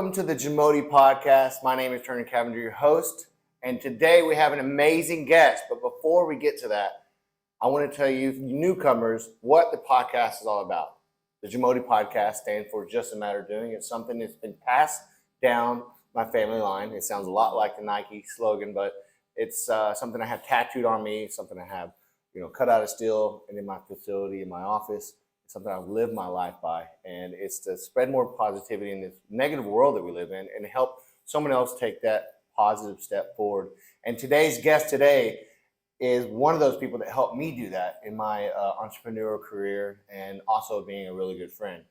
Welcome to the JAMODI Podcast. My name is Turner Cavender, your host, and today we have an amazing guest. But before we get to that, I want to tell you newcomers what the podcast is all about. The JAMODI Podcast stands for Just a Matter of Doing. It's something that's been passed down my family line. It sounds a lot like the Nike slogan, but it's something I have tattooed on me, something I have, cut out of steel and in my facility, in my office. It's something I've lived my life by, and it's to spread more positivity in this negative world that we live in and help someone else take that positive step forward. And today's guest today is one of those people that helped me do that in my entrepreneurial career and also being a really good friend.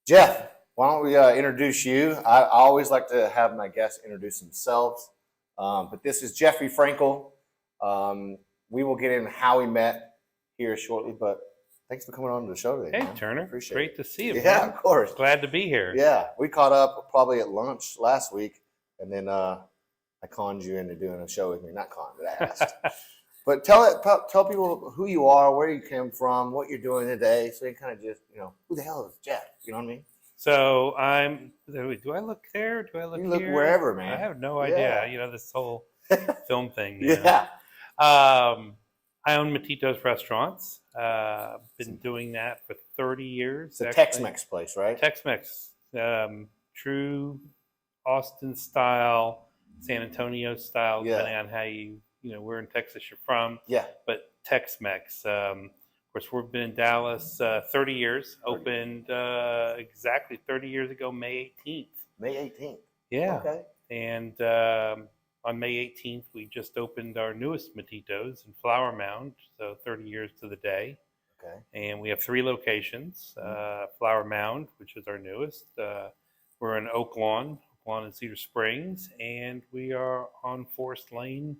Jeff, why don't we introduce you? I always like to have my guests introduce themselves, but this is Jeffrey Frankel. We will get into how we met here shortly, but thanks for coming on to the show today. Hey, man. Turner. Appreciate Great it. to see you. Yeah, man. of course. Glad to be here. Yeah, we caught up probably at lunch last week, and then I conned you into doing a show with me. Not conned, but I asked. But tell people who you are, where you came from, what you're doing today, so you kind of just, who the hell is Jeff? You know what I mean? So do I look there? Do I look here? You look wherever, man. I have no idea. This whole film thing. Yeah. I own Mattito's restaurants. Been doing that for 30 years. It's a Tex-Mex place, right? Tex-Mex. True Austin style, San Antonio style, depending on how where in Texas you're from. Yeah. But Tex-Mex. Of course, we've been in Dallas 30 years. Opened exactly 30 years ago, May 18th. May 18th. Yeah. Okay. And on May 18th, we just opened our newest Mattito's in Flower Mound, so 30 years to the day. Okay. And we have 3 locations. Flower Mound, which is our newest. We're in Oak Lawn and Cedar Springs, and we are on Forest Lane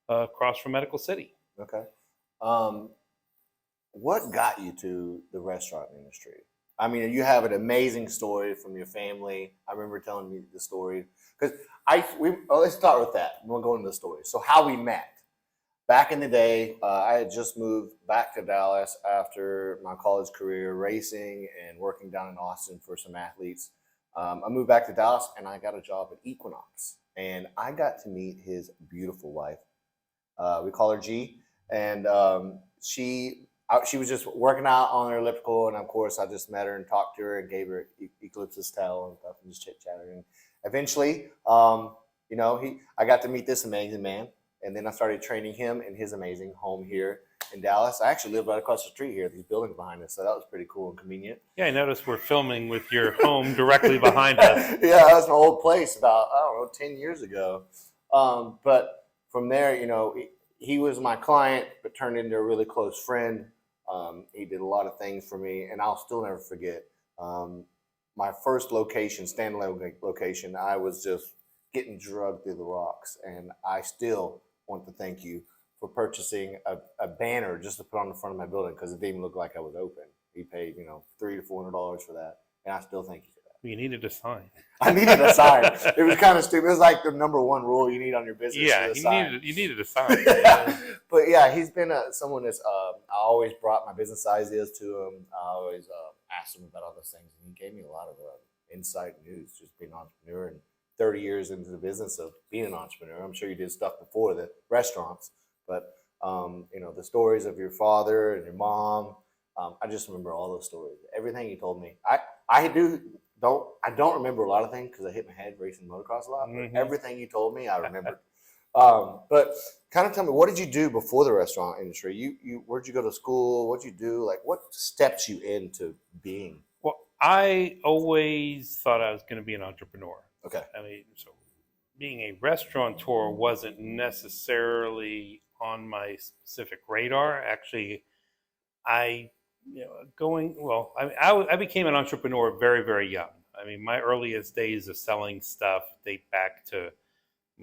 across from Medical City. Okay. What got you to the restaurant industry? I mean, you have an amazing story from your family. I remember telling me the story because let's start with that. We'll go into the story. So how we met. Back in the day, I had just moved back to Dallas after my college career, racing and working down in Austin for some athletes. I moved back to Dallas and I got a job at Equinox, and I got to meet his beautiful wife. We call her G, and she was just working out on her elliptical, and of course I just met her and talked to her and gave her Eclipse's towel and stuff and just chit-chatted. And eventually, I got to meet this amazing man, and then I started training him in his amazing home here in Dallas. I actually live right across the street here, these buildings behind us, so that was pretty cool and convenient. Yeah, I noticed we're filming with your home directly behind us. Yeah, that was my old place about, 10 years ago. But from there, he was my client, but turned into a really close friend. He did a lot of things for me, and I'll still never forget. My first location, standalone location, I was just getting drugged through the rocks, and I still want to thank you for purchasing a banner just to put on the front of my building because it didn't even look like I was open. He paid, $300 to $400 for that, and I still thank you for that. You needed a sign. I needed a sign. It was kind of stupid. It was like the number one rule you need on your business. Yeah, you needed a sign. But yeah, he's been someone that's. I always brought my business ideas to him. I always asked him about all those things, and he gave me a lot of insight news. Just being an entrepreneur and 30 years into the business of being an entrepreneur. I'm sure you did stuff before the restaurants, but the stories of your father and your mom. I just remember all those stories. Everything he told me. I don't remember a lot of things because I hit my head racing motocross a lot. But everything you told me, I remembered. But kind of tell me, what did you do before the restaurant industry? You where'd you go to school? What'd you do? Like, what steps you into being? Well, I always thought I was going to be an entrepreneur. Okay. I mean, so being a restaurateur wasn't necessarily on my specific radar. Actually, I became an entrepreneur very, very young. I mean, my earliest days of selling stuff date back to,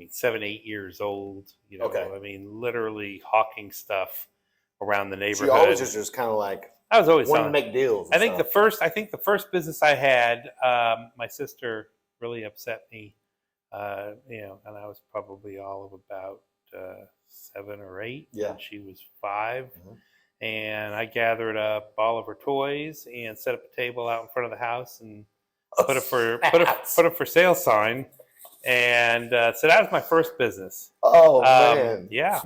7, 8 years old. Okay. I mean, literally hawking stuff around the neighborhood. So you always just kind of like I was always wanting to make deals. I think the first business I had, my sister really upset me, and I was probably all of about 7 or 8, and she was 5. Mm-hmm. And I gathered up all of her toys and set up a table out in front of the house, and put a for sale sign, and so that was my first business. Oh man, yeah.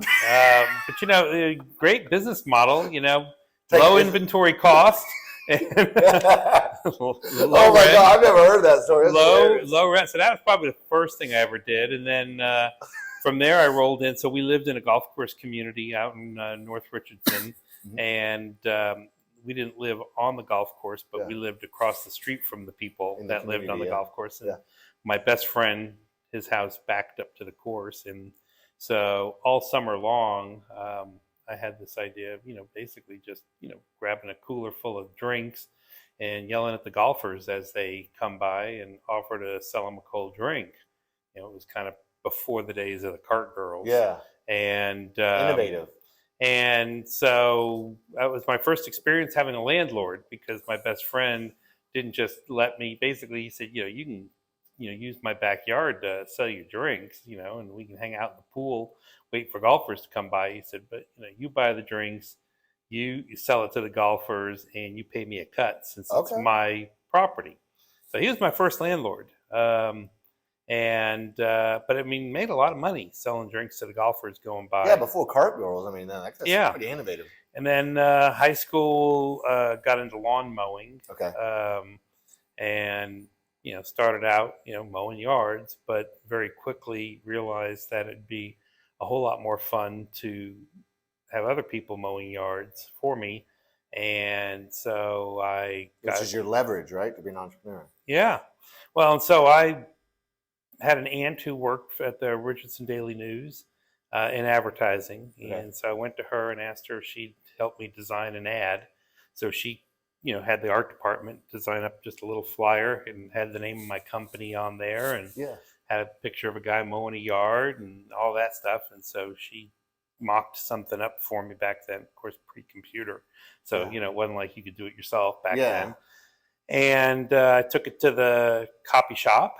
But a great business model. Low inventory cost. Oh my God, I've never heard that story. Low rent. So that was probably the first thing I ever did, and then from there I rolled in. So we lived in a golf course community out in North Richardson, and we didn't live on the golf course, but we lived across the street from the people that lived on the golf course. And my best friend, his house backed up to the course, and so all summer long, I had this idea of, basically just, grabbing a cooler full of drinks and yelling at the golfers as they come by and offer to sell them a cold drink. It was kind of before the days of the cart girls. Yeah. And innovative. And so that was my first experience having a landlord, because my best friend didn't just let me, basically he said, you can, use my backyard to sell you drinks, and we can hang out in the pool, wait for golfers to come by. He said, but you buy the drinks, you sell it to the golfers, and you pay me a cut since it's my property. So he was my first landlord. But I mean, made a lot of money selling drinks to the golfers going by. Yeah, before cart girls. I mean, that's pretty innovative. And then high school, got into lawn mowing. Okay. And started out, mowing yards, but very quickly realized that it'd be a whole lot more fun to have other people mowing yards for me. And so which is your leverage, right? To be an entrepreneur. Yeah. Well, and so I had an aunt who worked at the Richardson Daily News in advertising. Okay. And so I went to her and asked her if she'd help me design an ad. So she had the art department design up just a little flyer and had the name of my company on there, and had a picture of a guy mowing a yard and all that stuff. And so she mocked something up for me back then, of course, pre-computer. So, it wasn't like you could do it yourself back then. And I took it to the copy shop,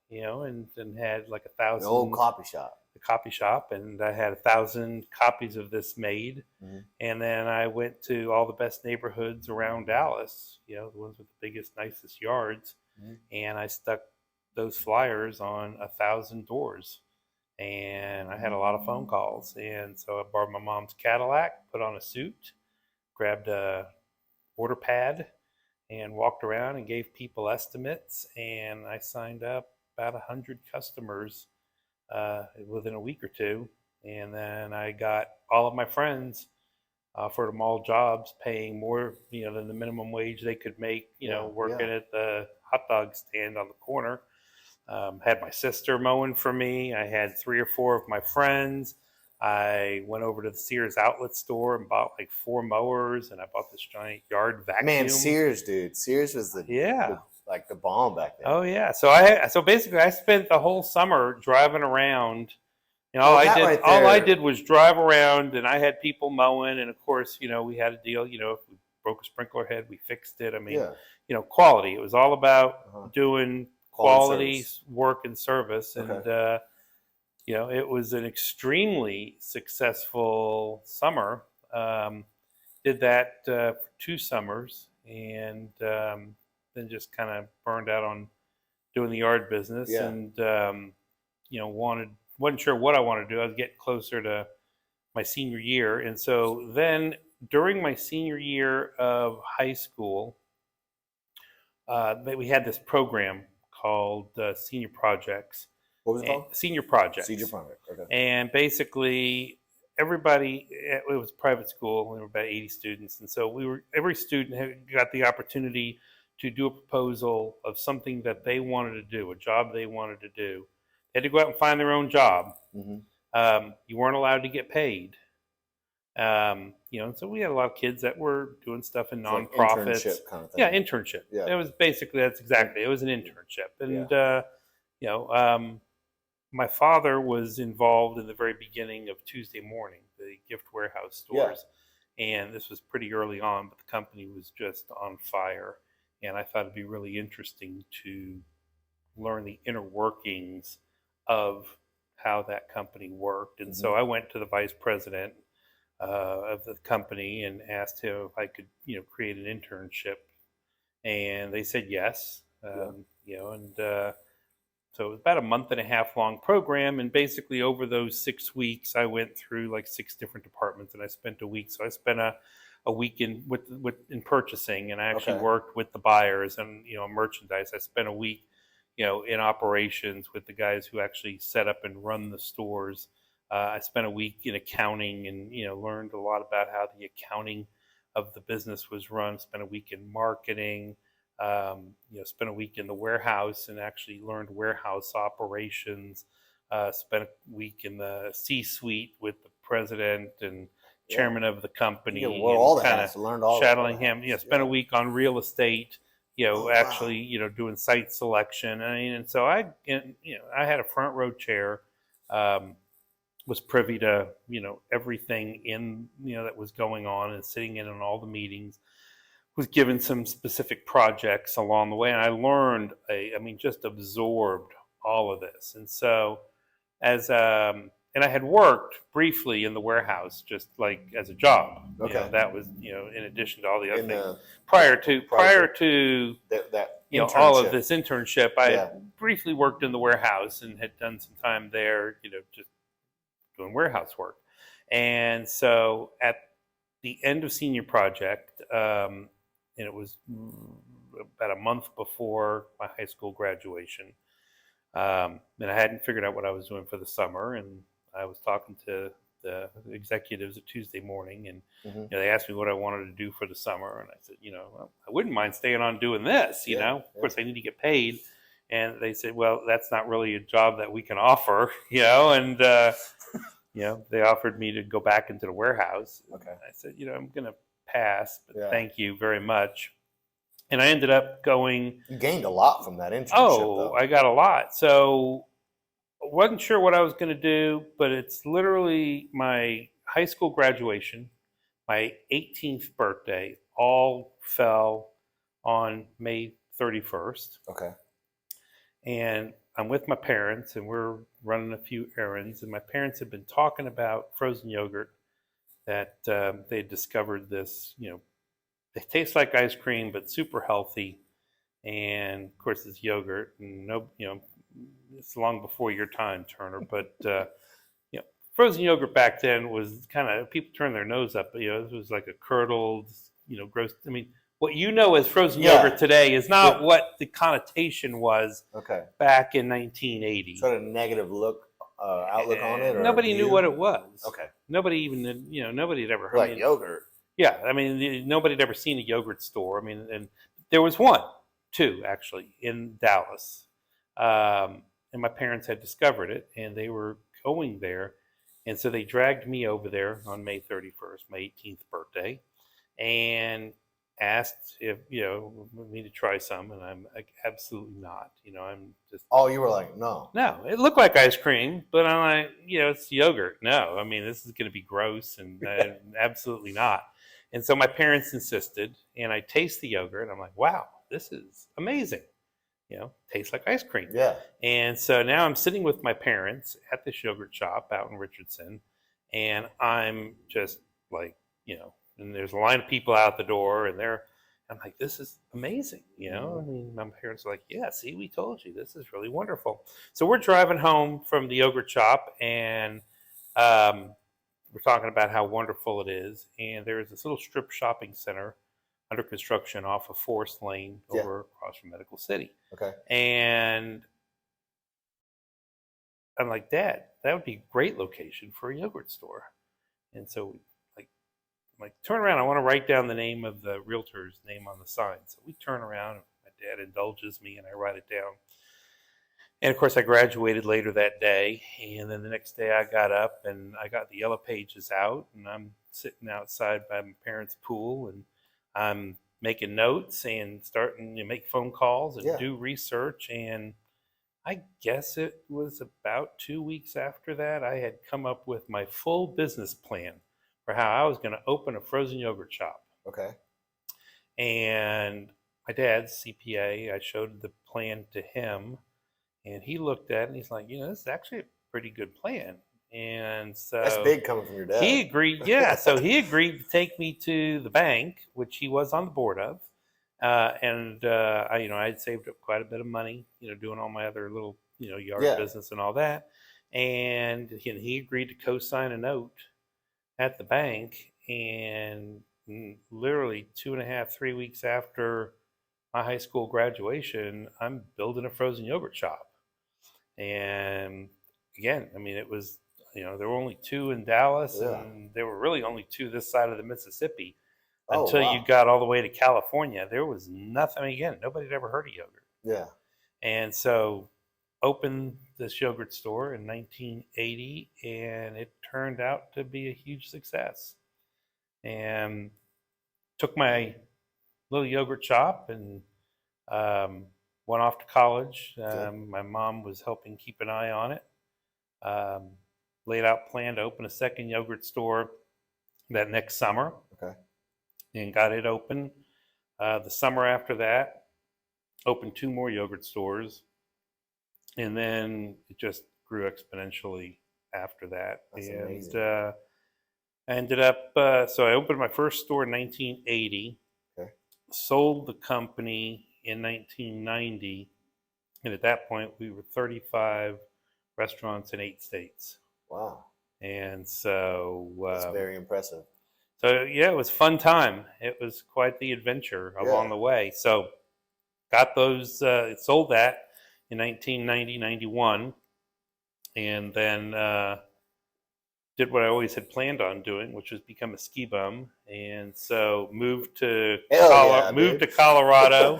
and had like 1,000. The old copy shop. The copy shop, and I had 1,000 copies of this made. Mm-hmm. And then I went to all the best neighborhoods around Dallas, the ones with the biggest, nicest yards. Mm-hmm. And I stuck those flyers on 1,000 doors, and I had a lot of phone calls. And so I borrowed my mom's Cadillac, put on a suit, grabbed a order pad, and walked around and gave people estimates. And I signed up about 100 customers within a week or two. And then I got all of my friends, offered them all jobs paying more, than the minimum wage they could make, working at the hot dog stand on the corner. Had my sister mowing for me. I had 3 or 4 of my friends. I went over to the Sears outlet store and bought like 4 mowers, and I bought this giant yard vacuum. Man, Sears, dude. Sears was the bomb back then. Oh yeah. So basically I spent the whole summer driving around. All I did was drive around, and I had people mowing, and of course, we had a deal, if we broke a sprinkler head, we fixed it. I mean, quality. It was all about doing quality work and service. And it was an extremely successful summer. Did that for 2 summers, and then just kind of burned out on doing the yard business, and wasn't sure what I wanted to do. I was getting closer to my senior year, and so then during my senior year of high school, we had this program called Senior Projects. What was it called? Senior Projects. Senior Projects. Okay. And basically, everybody, it was a private school, and there were about 80 students, and so every student got the opportunity to do a proposal of something that they wanted to do, a job they wanted to do. They had to go out and find their own job. Mm-hmm. You weren't allowed to get paid. And so we had a lot of kids that were doing stuff in nonprofits. Like internship kind of thing. Yeah, internship. Yeah. It was basically, it was an internship. And, my father was involved in the very beginning of Tuesday Morning, the gift warehouse stores. Yeah. And this was pretty early on, but the company was just on fire. And I thought it'd be really interesting to learn the inner workings of how that company worked. And so I went to the vice president of the company and asked him if I could, create an internship. And they said yes. and so it was about a month and a half long program. And basically over those 6 weeks, I went through like 6 different departments, and I spent a week. So I spent a week in purchasing, and I actually worked with the buyers and, merchandise. I spent a week, in operations with the guys who actually set up and run the stores. I spent a week in accounting and, learned a lot about how the accounting of the business was run. Spent a week in marketing, spent a week in the warehouse and actually learned warehouse operations. Spent a week in the C-suite with the president and chairman of the company. All that. Learned all shadowing him. Spent a week on real estate. Doing site selection. And so I had a front row chair. Was privy to everything in that was going on and sitting in on all the meetings. Was given some specific projects along the way, and I learned just absorbed all of this. And so and I had worked briefly in the warehouse just like as a job. That was in addition to all the other things prior to that all of this internship. I briefly worked in the warehouse and had done some time there, just doing warehouse work. And so at the end of senior project, and it was about a month before my high school graduation, and I hadn't figured out what I was doing for the summer, and I was talking to the executives a Tuesday morning, and they asked me what I wanted to do for the summer, and I said, I wouldn't mind staying on doing this. Of course, I need to get paid. And they said, well, that's not really a job that we can offer, and they offered me to go back into the warehouse. Okay. I said, I'm going to pass, but thank you very much. And I ended up going. You gained a lot from that internship. Oh, I got a lot. So I wasn't sure what I was going to do, but it's literally my high school graduation, my 18th birthday, all fell on May 31st. Okay. And I'm with my parents, and we're running a few errands. And my parents had been talking about frozen yogurt that they had discovered this, they taste like ice cream, but super healthy. And of course, it's yogurt, and it's long before your time, Turner. But frozen yogurt back then was kind of, people turned their nose up. It was like a curdled, gross. What as frozen yogurt today is not what the connotation was back in 1980. Sort of negative outlook on it? Or nobody knew what it was. Okay. Nobody even, nobody had ever heard like yogurt. Yeah, nobody had ever seen a yogurt store. And there was two actually in Dallas. And my parents had discovered it, and they were going there. And so they dragged me over there on May 31st, my 18th birthday, and asked if me to try some, and I'm like, absolutely not. I'm just. Oh, you were like, no. No, it looked like ice cream, but I'm like, it's yogurt. No, this is going to be gross, and absolutely not. And so my parents insisted, and I taste the yogurt. And I'm like, wow, this is amazing. Tastes like ice cream. Yeah. And so now I'm sitting with my parents at this yogurt shop out in Richardson, and I'm just like, and there's a line of people out the door, and I'm like, this is amazing. My parents are like, yeah, see, we told you, this is really wonderful. So we're driving home from the yogurt shop, and we're talking about how wonderful it is. And there's this little strip shopping center under construction off of Forest Lane over across from Medical City. Okay. And I'm like, Dad, that would be a great location for a yogurt store. And so I'm like, turn around. I want to write down the name of the realtor's name on the sign. So we turn around, and my dad indulges me, and I write it down. And of course, I graduated later that day. And then the next day I got up, and I got the yellow pages out, and I'm sitting outside by my parents' pool, and I'm making notes and starting to make phone calls and do research. And I guess it was about 2 weeks after that, I had come up with my full business plan for how I was going to open a frozen yogurt shop. Okay. And my dad's CPA, I showed the plan to him, and he looked at it, and he's like, this is actually a pretty good plan. And so that's big coming from your dad. He agreed. Yeah. So he agreed to take me to the bank, which he was on the board of, I had saved up quite a bit of money, doing all my other little, yard business and all that. And he agreed to co-sign a note at the bank. And literally 2.5, 3 weeks after my high school graduation, I'm building a frozen yogurt shop. And again, I mean, it was, there were only 2 in Dallas, and there were really only 2 this side of the Mississippi. Until you got all the way to California, there was nothing. I mean, again, nobody had ever heard of yogurt. Yeah. And so opened this yogurt store in 1980, and it turned out to be a huge success. And took my little yogurt shop and went off to college. My mom was helping keep an eye on it. Laid out plan to open a second yogurt store that next summer. Okay. And got it open. The summer after that, opened 2 more yogurt stores. And then it just grew exponentially after that. That's amazing. I ended up, so I opened my first store in 1980, sold the company in 1990. And at that point, we were 35 restaurants in 8 states. Wow. And so... that's very impressive. So, yeah, it was a fun time. It was quite the adventure along the way. So got those, sold that in 1990, 91, and then did what I always had planned on doing, which was become a ski bum. And so moved to Colorado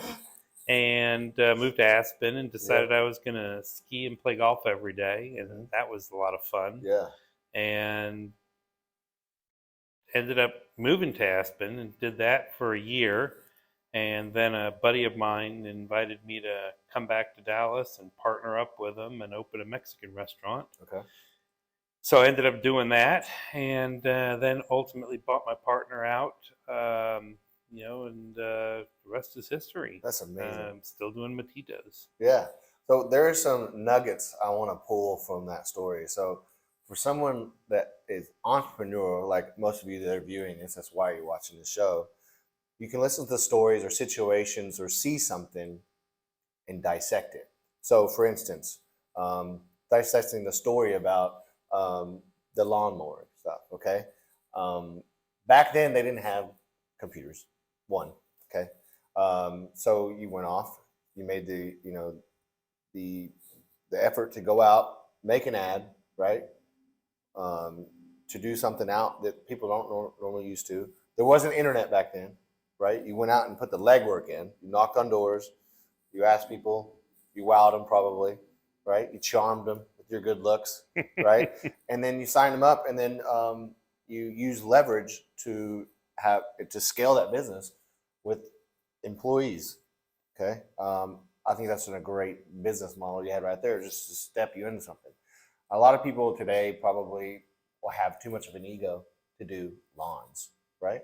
and moved to Aspen and decided I was going to ski and play golf every day. And that was a lot of fun. Yeah. And ended up moving to Aspen and did that for a year. And then a buddy of mine invited me to come back to Dallas and partner up with him and open a Mexican restaurant. Okay. So I ended up doing that, and then ultimately bought my partner out, and the rest is history. That's amazing. I'm still doing Mattitos. Yeah. So there are some nuggets I want to pull from that story. So for someone that is entrepreneurial, like most of you that are viewing this, that's why you're watching the show, you can listen to stories or situations or see something and dissect it. So for instance, dissecting the story about the lawnmower stuff, okay? Back then, they didn't have computers, one, okay? So you went off, you made the effort to go out, make an ad, right? To do something out that people don't normally used to. There wasn't internet back then, right? You went out and put the legwork in. You knocked on doors. You asked people. You wowed them probably, right? You charmed them with your good looks, right? And then you signed them up, and then you use leverage to scale that business with employees, okay? I think that's a great business model you had right there, just to step you into something. A lot of people today probably will have too much of an ego to do lawns, right?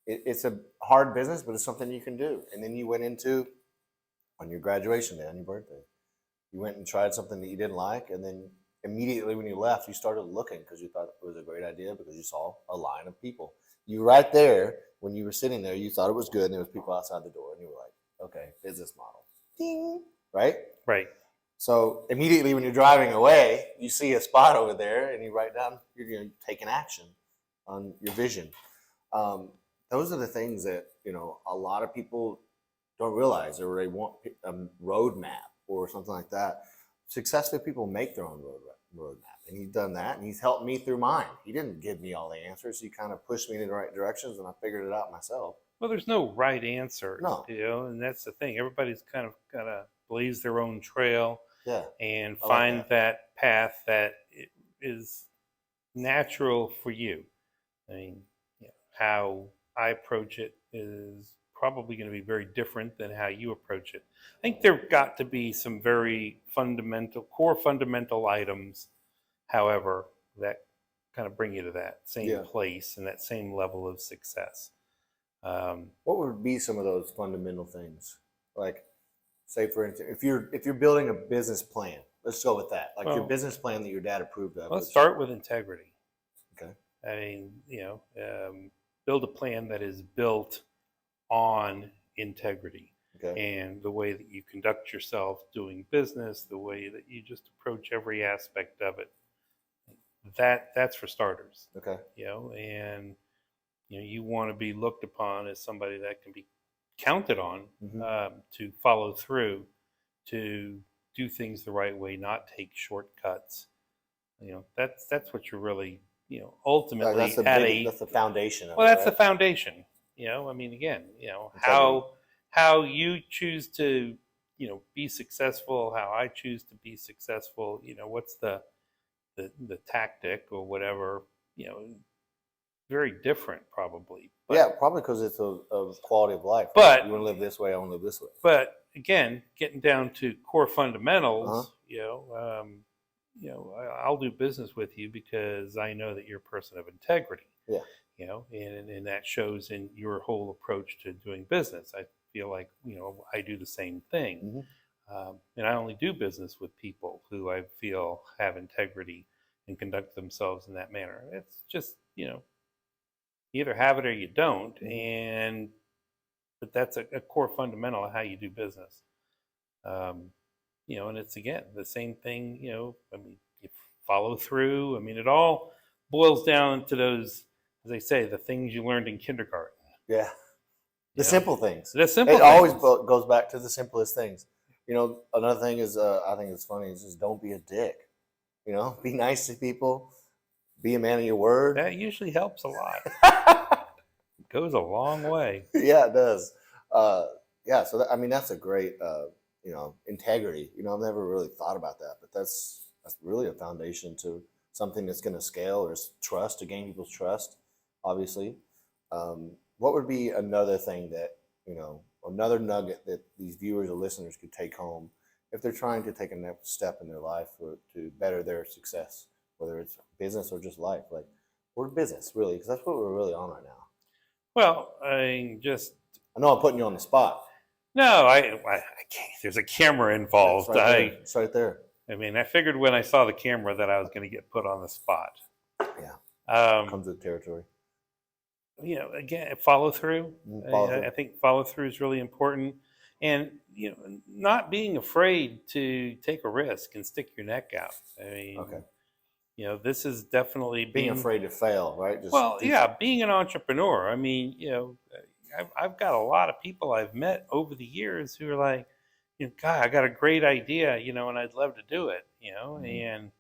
It's a hard business, but it's something you can do. And then you went into, on your graduation day, on your birthday, you went and tried something that you didn't like, and then immediately when you left, you started looking because you thought it was a great idea because you saw a line of people. You right there, when you were sitting there, you thought it was good, and there was people outside the door, and you were like, okay, business model. Ding, right? Right. So immediately when you're driving away, you see a spot over there, and you write down, you're going to take an action on your vision. Those are the things that, a lot of people don't realize, or they want a roadmap or something like that. Successful people make their own roadmap, and he's done that, and he's helped me through mine. He didn't give me all the answers. He kind of pushed me in the right directions, and I figured it out myself. Well, there's no right answer, no. And that's the thing. Everybody's kind of got to blaze their own trail, and find that path that is natural for you. I mean, how I approach it is probably going to be very different than how you approach it. I think there've got to be some very core fundamental items, however, that kind of bring you to that same place and that same level of success. What would be some of those fundamental things? Like, say for instance, if you're building a business plan, let's go with that. Like your business plan that your dad approved of. Let's start with integrity. Okay. I mean, build a plan that is built on integrity. Okay. And the way that you conduct yourself doing business, the way that you just approach every aspect of it. That's for starters. Okay. And you want to be looked upon as somebody that can be counted on to follow through, to do things the right way, not take shortcuts. That's what you're really, ultimately that's the foundation of well, it, that's the right? foundation. Again, Integrity. how you choose to, be successful, how I choose to be successful, what's the tactic or whatever, very different probably. But, Yeah, probably because it's a quality of life. But right? You want to live this way, I want to live this way. But again, getting down to core fundamentals, I'll do business with you because I know that you're a person of integrity. Yeah. And that shows in your whole approach to doing business. I feel like, I do the same thing. And I only do business with people who I feel have integrity and conduct themselves in that manner. It's just, you either have it or you don't. But that's a core fundamental of how you do business. And it's, again, the same thing, you follow through. It all boils down to those, as I say, the things you learned in kindergarten. Yeah. The simple things. The simple it things. always goes back to the simplest things. Another thing is, I think it's funny, is just don't be a dick. Be nice to people. Be a man of your word. That usually helps a lot. It goes a long way. Yeah, it does. Yeah, so that's a great, integrity. I've never really thought about that, but that's really a foundation to something that's going to scale, or trust, to gain people's trust, obviously. What would be another thing that, another nugget that these viewers or listeners could take home if they're trying to take a next step in their life to better their success, whether it's business or just life? Like, or business, really, because that's what we're really on right now. Well, I know I'm putting you on the spot. No, I can't. There's a camera involved. It's right there. I figured when I saw the camera that I was going to get put on the spot. Yeah. Comes with territory. Again, follow through. I think follow through is really important. And, not being afraid to take a risk and stick your neck out. Okay. This is definitely being afraid to fail, right? Being an entrepreneur. I've got a lot of people I've met over the years who are like, God, I got a great idea, and I'd love to do it, and,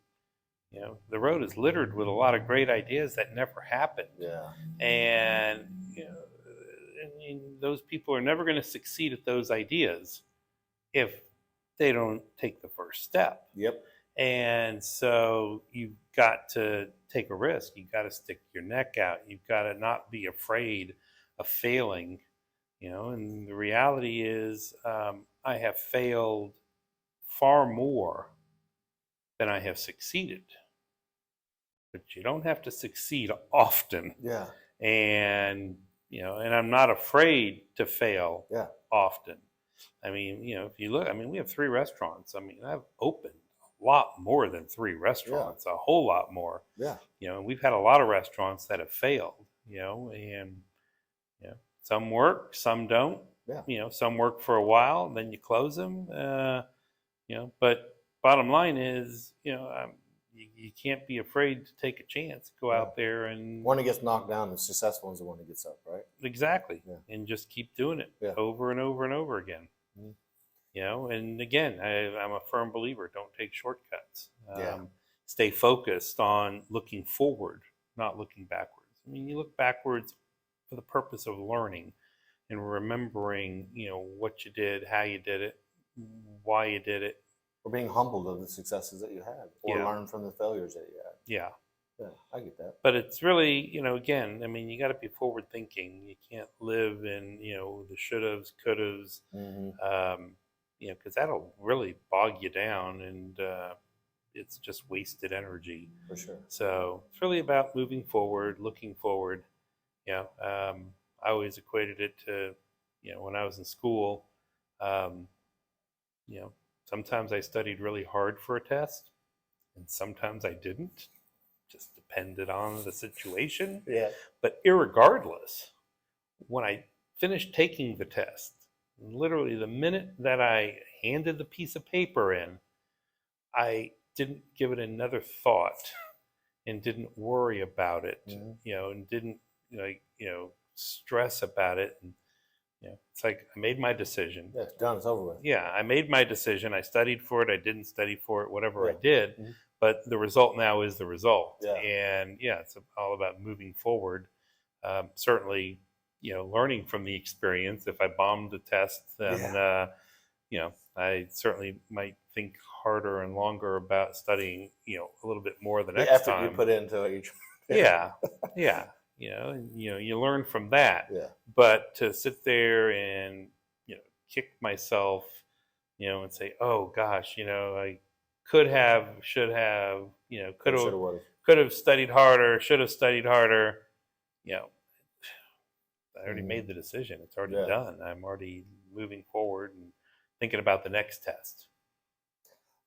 the road is littered with a lot of great ideas that never happened. Yeah. And, those people are never going to succeed at those ideas if they don't take the first step. Yep. And so you've got to take a risk. You've got to stick your neck out. You've got to not be afraid of failing, and the reality is, I have failed far more than I have succeeded. But you don't have to succeed often. Yeah. And, and I'm not afraid to fail often. If you look, we have 3 restaurants. I've opened a lot more than 3 restaurants, a whole lot more. Yeah. And we've had a lot of restaurants that have failed, and, some work, some don't. Yeah. Some work for a while, then you close them. But bottom line is, you can't be afraid to take a chance. Go out there and one that gets knocked down, the successful one's the one that gets up, right? Exactly. Yeah. And just keep doing it over and over and over again. Mm-hmm. And again, I'm a firm believer. Don't take shortcuts. Yeah. Stay focused on looking forward, not looking backwards. You look backwards for the purpose of learning and remembering, what you did, how you did it, why you did it. Or being humbled of the successes that you had, or learn from the failures that you had. Yeah. Yeah, I get that. But it's really, again, you got to be forward thinking. You can't live in, the shouldas, couldas, because that'll really bog you down, and it's just wasted energy. For sure. So it's really about moving forward, looking forward. I always equated it to, when I was in school, sometimes I studied really hard for a test, and sometimes I didn't. Just depended on the situation. Yeah. But irregardless, when I finished taking the test, Literally, the minute that I handed the piece of paper in, I didn't give it another thought and didn't worry about it, and didn't stress about it. And it's like I made my decision. Yeah, it's done. It's over with. Yeah, I made my decision. I studied for it. I didn't study for it. Whatever I did, but the result now is the result. Yeah. And it's all about moving forward. Certainly, learning from the experience. If I bombed the test, then I certainly might think harder and longer about studying, a little bit more the next effort time. you put into each. Yeah. You learn from that. Yeah. But to sit there and kick myself, and say, oh gosh, I could have, should have, could have studied harder, should have studied harder. I already made the decision. It's already done. I'm already moving forward and thinking about the next test.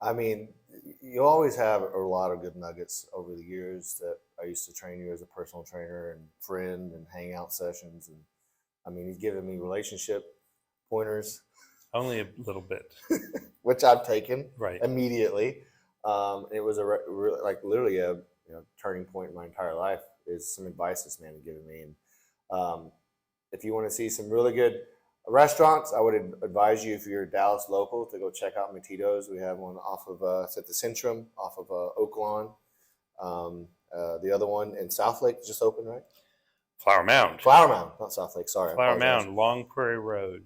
I mean, you always have a lot of good nuggets over the years that I used to train you as a personal trainer and friend and hangout sessions. And I mean, he's given me relationship pointers. Only a little bit. Which I've taken right immediately. It was literally a turning point in my entire life is some advice this man had given me. And if you want to see some really good restaurants, I would advise you, if you're Dallas local, to go check out Mattito's. We have one off of it's at the Centrum, off of Oak Lawn. The other one in South Lake just opened, right? Flower Mound, not South Lake. Sorry, Flower Mound, Long Prairie Road.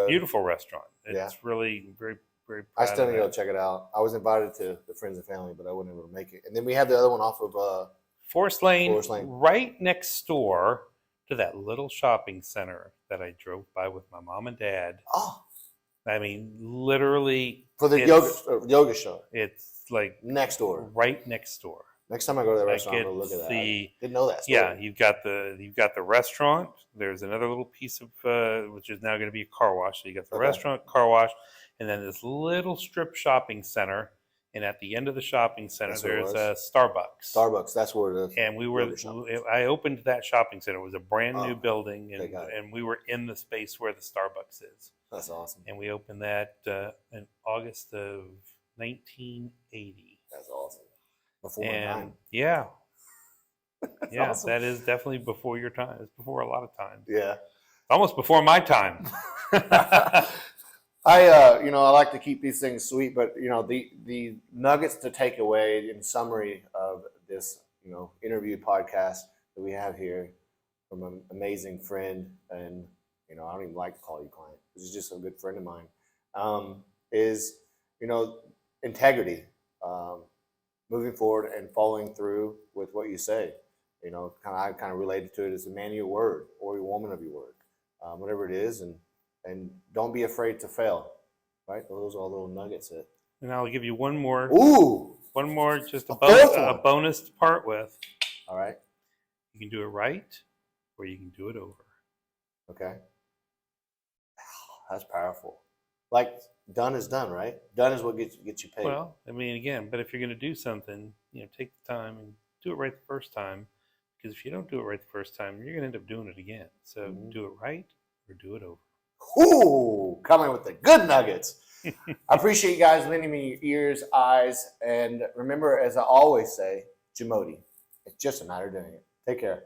Beautiful restaurant. It's really very, very. I still need to go check it out. I was invited to the friends and family, but I wasn't able to make it. And then we have the other one off of Forest Lane, right next door to that little shopping center that I drove by with my mom and dad. Oh, I mean, literally for the yoga show. It's like next door, right next door. Next time I go to the restaurant, I'm gonna look at that. I didn't know that story. Yeah, you've got the restaurant. There's another little piece of which is now going to be a car wash. So you got the restaurant, car wash, and then this little strip shopping center. And at the end of the shopping center, there's a Starbucks. Starbucks, that's where it is. And I opened that shopping center. It was a brand new building, and we were in the space where the Starbucks is. That's awesome. And we opened that in August of 1980. That's awesome. Before my time. Yeah. Yeah, awesome. That is definitely before your time. It's before a lot of time. Yeah. Almost before my time. I like to keep these things sweet, but the nuggets to take away in summary of this, interview podcast that we have here from an amazing friend, and I don't even like to call you client. This is just a good friend of mine. Is integrity, moving forward and following through with what you say. I kind of related to it as a man of your word or a woman of your word, whatever it is, and don't be afraid to fail, right? Those are all little nuggets. And I'll give you one more. Ooh! One more, just a bonus to part with. All right. You can do it right, or you can do it over. Okay. That's powerful. Like, done is done, right? Done is what gets you paid. Well, I mean, again, but if you're going to do something, take the time and do it right the first time. Because if you don't do it right the first time, you're going to end up doing it again. So do it right or do it over. Ooh, coming with the good nuggets. I appreciate you guys lending me your ears, eyes, and remember, as I always say, JAMODI. It's just a matter of doing it. Take care.